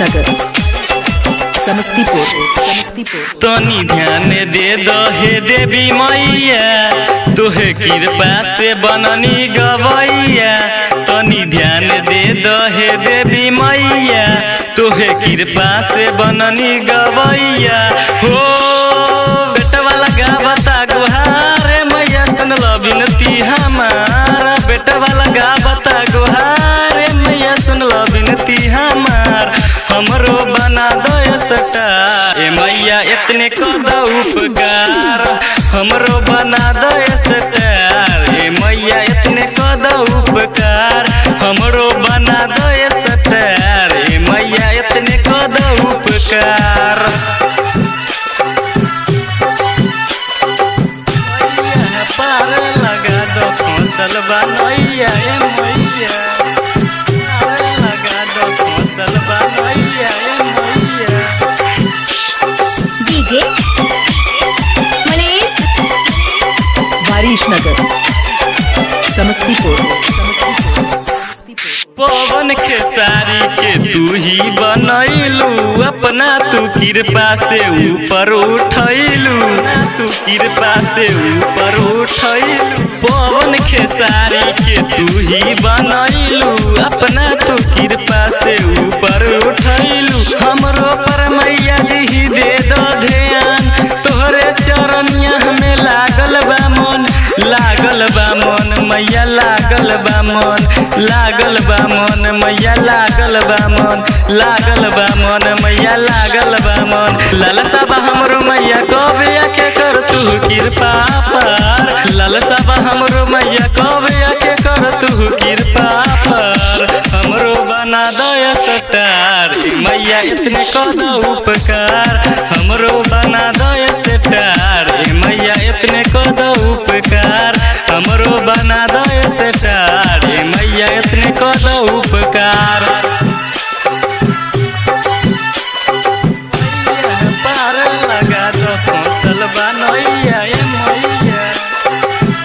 नगर समस्तीपुर। तनी ध्यान दे दो हे देवी मैया, तोहे कृपा से बननी गवैया। तनी ध्यान दे दो हे देवी मैया, तोहे कृपा से बननी गवैया। हो बेटा वाला गावता गुहार मैया, सुन लो विनती हमारा। बेटा वाला गावता गुहार मैया, सुन लो विनती हमार। हमरो बना दो सटा ए मैया, इतने कदो उपकार। हमरो बना दो सटार ए मैया, इतने कदो उपकार। हमरो बना दो सटार ए मैया, इतने कदो उपकार। मैया पार लगा दो फसल बनैया ए मैया, पार लगा दो फसल बनैया ए मैया। डीजे मनीष वारिश नगर समस्तीपुर। पवन खेसारी के तू ही बनैलू, अपना तू कृपा से ऊपर उठैलू। तू कृपा से ऊपर उठैलू। पवन खेसारी के तू ही बनैलू, अपना तू कृपा से ऊपर उठैलू। हमरो पर मैया जी दे दो ध्यान, तोहरे चरनिया हमें लागल बा मन। लागल बा मन मैया, लागल बा मन। लागल बा मन मैया, लागल बा मन। लागल बा मन मैया, लागल बा मन। लालसा बा हमरो मैया, कबे आके कर तू कृपा पार। लालसा बा हमरो मैया, कबे आके कर तू कृपा पार। हमरो बना दया सटार मैया, इतने कदो उपकार। हमरो बना दया सटार मैया, इतने कदो उपकार। हमरो बना दया सटार मैया, इतने कदो उपकार। मैया पार लगा दो फसल बनैया ए मैया,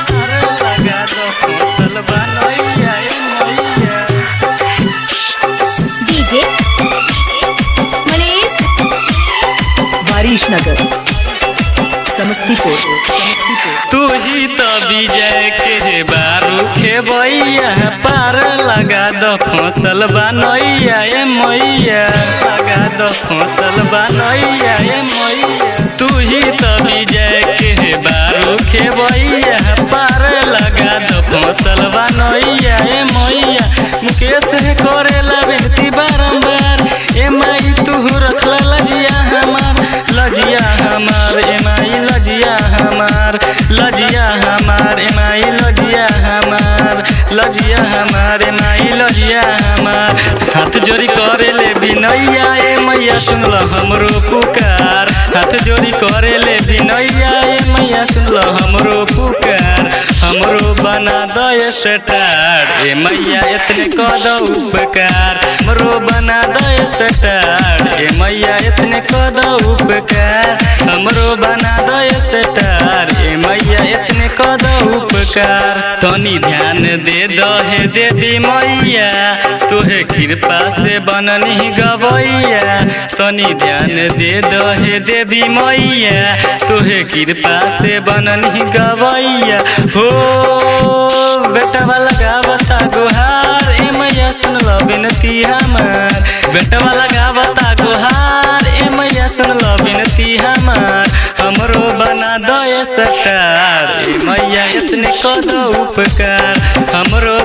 पार लगा दो फसल बनैया ए मैया। डीजे मनीष वारिश नगर समस्तीपुर। तू ही तो विजय के बारू खेबैया, पार लगा दो फसल बनैया ए मैया, लगा दो फसल बनैया ए मैया। तू ही तो विजय के बारू खेबैया, पार लगा दो फसल बनैया ए मैया। मुकेश करेला विनती बारंबार ए माई, तू रखला लजिया हमार। लजिया हमार ए माई, लजिया हमार। लजिया हमार ए माई, लजिया हमार। लजिया हमार ए माई, लजिया हमार। हाथ जोड़ी करे ले बिनैया ए मैया, सुन लो हमरो पुकार। हाथ जोड़ी करे ले बिनैया ए मैया, सुन लो हमरो पुकार। हमरो बना दया सटार ए मैया, इतने कदो उपकार। हमरो बना दया सटार ए मैया, इतने कदो उपकार। हमरो बना दया सटार ए मैया, इतने कदो उपकार। तनी ध्यान दे दो हे देवी मैया, तोहे कृपा से बननी गवैया। तनी ध्यान दे दो हे देवी मैया, तोहे कृपा से बननी गवैया। हो बेटा वाला गावता गुहार ए मैया, सुन लो विनती हमार। बेटा वाला गावता गुहार ए मैया, सुन लो विनती हमार। हमरो बना दया सटार ए मैया, इतने कदो उपकार। हमरो